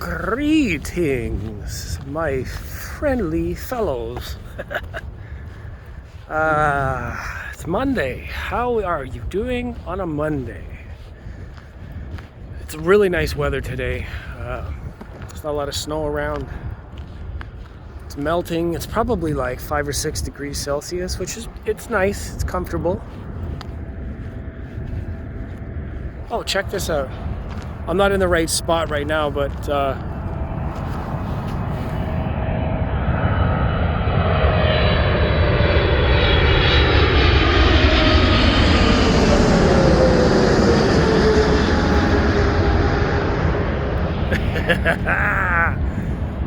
Greetings, my friendly fellows. It's Monday. How are you doing on a Monday? It's really nice weather today. There's not a lot of snow around. It's melting. It's probably like 5 or 6 degrees Celsius, it's nice. It's comfortable. Oh, check this out. I'm not in the right spot right now, but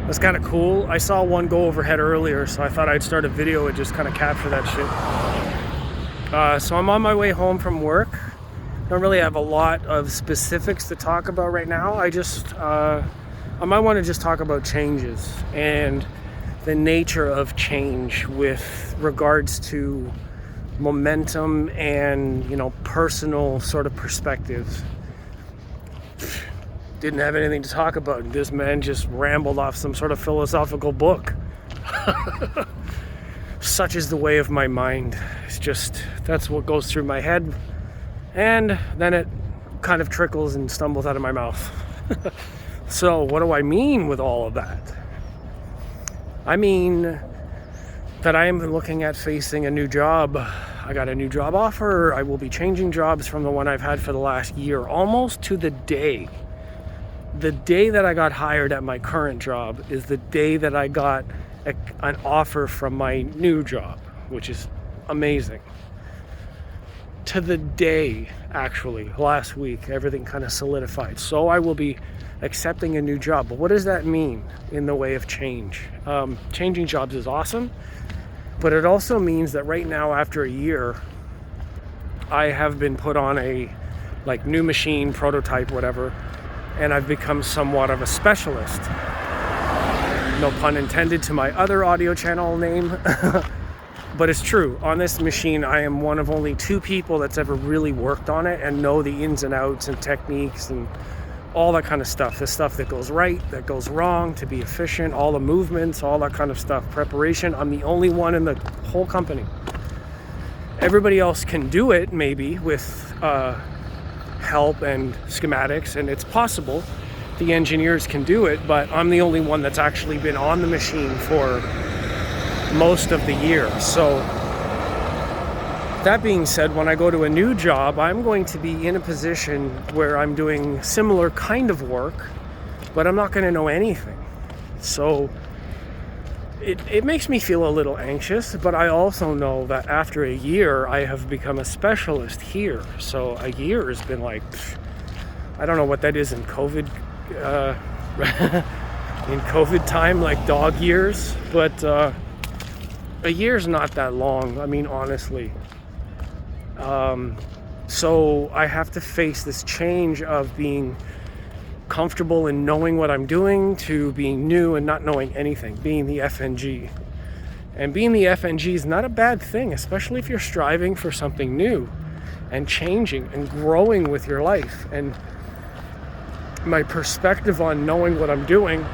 that's kind of cool. I saw one go overhead earlier, so I thought I'd start a video and just kind of capture that shit. So I'm on my way home from work. Don't really have a lot of specifics to talk about right now. I might want to just talk about changes and the nature of change with regards to momentum and, personal sort of perspectives. Didn't have anything to talk about. This man just rambled off some sort of philosophical book. Such is the way of my mind. That's what goes through my head. And then it kind of trickles and stumbles out of my mouth. So what do I mean with all of that? I mean that I am looking at facing a new job. I got a new job offer. I will be changing jobs from the one I've had for the last year, almost to the day. The day that I got hired at my current job is the day that I got an offer from my new job, which is amazing. To the day, actually, last week, everything kind of solidified. So I will be accepting a new job. But what does that mean in the way of change? Changing jobs is awesome, but it also means that right now, after a year, I have been put on a new machine, prototype, whatever, and I've become somewhat of a specialist. No pun intended to my other audio channel name. But it's true. On this machine, I am one of only 2 people that's ever really worked on it and know the ins and outs and techniques and all that kind of stuff. The stuff that goes right, that goes wrong, to be efficient, all the movements, all that kind of stuff. Preparation. I'm the only one in the whole company. Everybody else can do it, maybe, with help and schematics, and it's possible. The engineers can do it, but I'm the only one that's actually been on the machine for most of the year. So that being said, when I go to a new job, I'm going to be in a position where I'm doing similar kind of work, but I'm not going to know anything. So it makes me feel a little anxious, but I also know that after a year, I have become a specialist here. So a year has been I don't know what that is in COVID, in COVID time, like dog years, but a year's not that long, I mean, honestly. So I have to face this change of being comfortable in knowing what I'm doing to being new and not knowing anything, being the FNG. And being the FNG is not a bad thing, especially if you're striving for something new and changing and growing with your life. And my perspective on knowing what I'm doing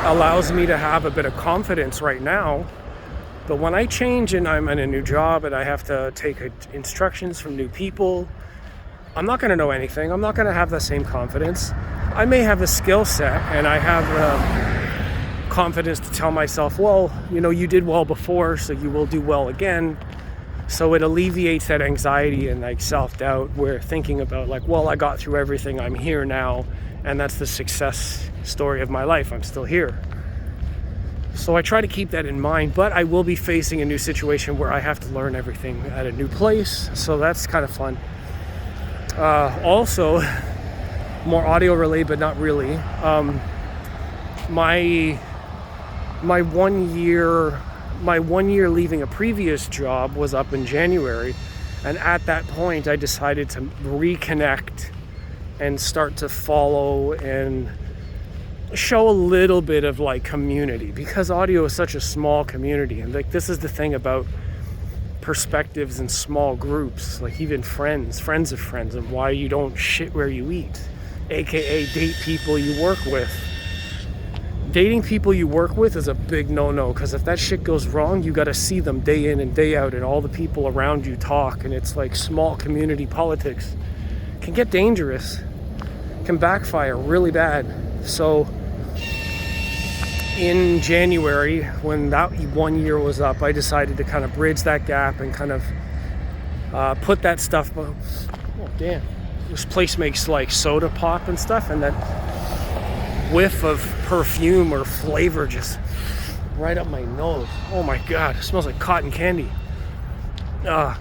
allows me to have a bit of confidence right now. But when I change and I'm in a new job and I have to take instructions from new people, I'm not going to know anything. I'm not going to have the same confidence. I may have a skill set and I have confidence to tell myself, well, you did well before, so you will do well again. So it alleviates that anxiety and self-doubt where thinking about well, I got through everything. I'm here now. And that's the success story of my life. I'm still here. So I try to keep that in mind, but I will be facing a new situation where I have to learn everything at a new place. So that's kind of fun. Also, more audio related, but not really. My 1 year leaving a previous job was up in January. And at that point, I decided to reconnect and start to follow and show a little bit of community, because audio is such a small community. And this is the thing about perspectives in small groups, even friends of friends, and why you don't shit where you eat. aka date people you work with. Dating people you work with is a big no-no, because if that shit goes wrong, you got to see them day in and day out, and all the people around you talk, and it's like small community politics. It can get dangerous, can backfire really bad. So in January, when that 1 year was up, I decided to kind of bridge that gap and kind of put that stuff. Oh damn, this place makes like soda pop and stuff, and that whiff of perfume or flavor just right up my nose. Oh my god, it smells like cotton candy. I'm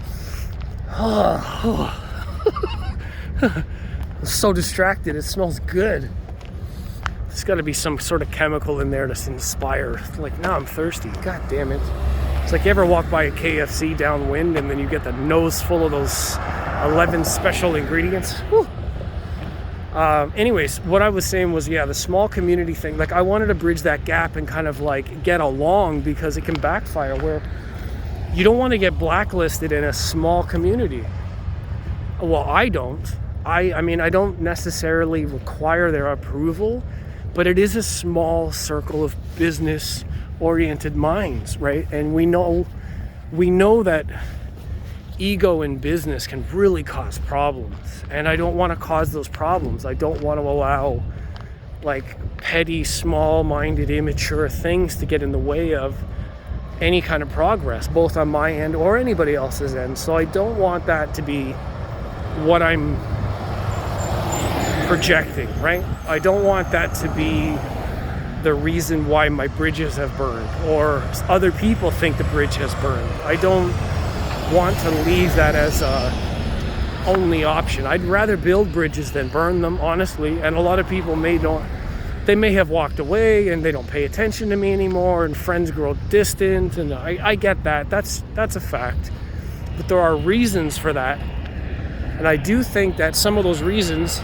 so distracted. It smells good. There's got to be some sort of chemical in there to inspire. Like, now I'm thirsty. God damn it. It's like you ever walk by a KFC downwind and then you get the nose full of those 11 special ingredients. Whew. Anyways, what I was saying was, the small community thing, like I wanted to bridge that gap and kind of like get along, because it can backfire where you don't want to get blacklisted in a small community. Well, I don't. I mean, I don't necessarily require their approval, but it is a small circle of business-oriented minds, right? And we know that ego in business can really cause problems, and I don't want to cause those problems. I don't want to allow like petty, small-minded, immature things to get in the way of any kind of progress, both on my end or anybody else's end. So I don't want that to be what I'm projecting, right? I don't want that to be the reason why my bridges have burned, or other people think the bridge has burned. I don't want to leave that as a only option. I'd rather build bridges than burn them, honestly. And a lot of people may have walked away and they don't pay attention to me anymore, and friends grow distant, and I get that. That's a fact. But there are reasons for that. And I do think that some of those reasons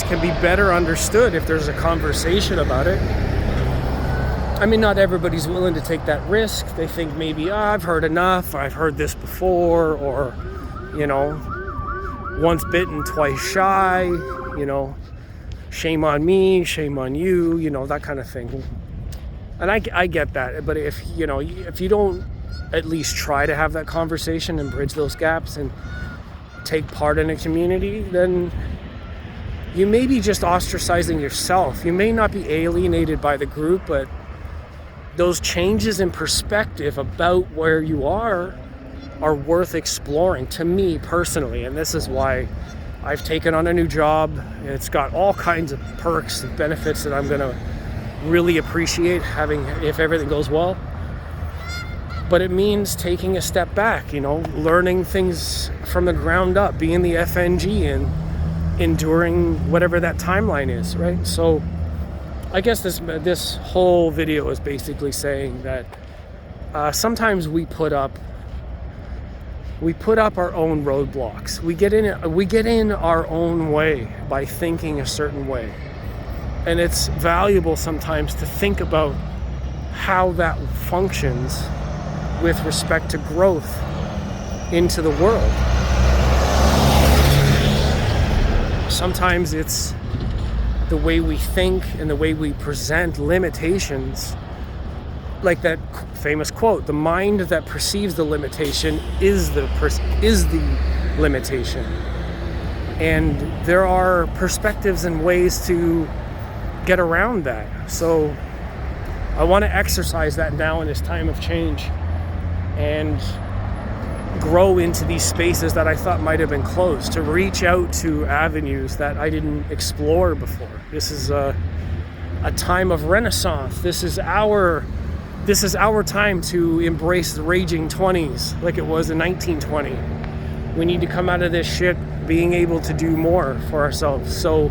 can be better understood if there's a conversation about it. I mean, not everybody's willing to take that risk. They think maybe, I've heard enough, I've heard this before, or, once bitten, twice shy, shame on me, shame on you, that kind of thing. And I get that, but if you don't at least try to have that conversation and bridge those gaps and take part in a community, then you may be just ostracizing yourself. You may not be alienated by the group, but those changes in perspective about where you are worth exploring, to me personally. And this is why I've taken on a new job. It's got all kinds of perks and benefits that I'm going to really appreciate having if everything goes well. But it means taking a step back, learning things from the ground up, being the FNG and enduring whatever that timeline is, right? So I guess this whole video is basically saying that sometimes we put up our own roadblocks. We get in our own way by thinking a certain way. And it's valuable sometimes to think about how that functions with respect to growth into the world. Sometimes it's the way we think and the way we present limitations, like that famous quote, the mind that perceives the limitation is the limitation. And there are perspectives and ways to get around that. So I want to exercise that now in this time of change and grow into these spaces that I thought might have been closed, to reach out to avenues that I didn't explore before. This is a time of renaissance. This is our time to embrace the raging 20s like it was in 1920. We need to come out of this shit being able to do more for ourselves. So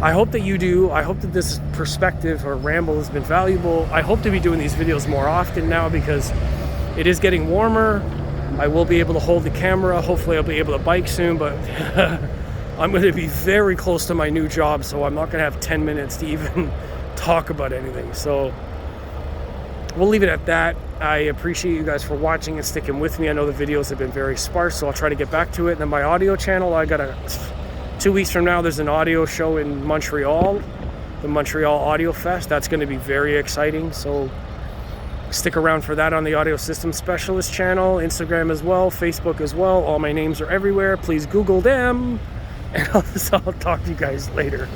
I hope that you do. I hope that this perspective or ramble has been valuable. I hope to be doing these videos more often now because it is getting warmer. I will be able to hold the camera. Hopefully I'll be able to bike soon, but I'm going to be very close to my new job, so I'm not going to have 10 minutes to even talk about anything. So we'll leave it at that. I appreciate you guys for watching and sticking with me. I know the videos have been very sparse, so I'll try to get back to it. And then my audio channel, I got 2 weeks from now, there's an audio show in Montreal, the Montreal Audio Fest. That's going to be very exciting, so stick around for that on the Audio System Specialist channel, Instagram as well, Facebook as well. All my names are everywhere. Please Google them, and I'll talk to you guys later.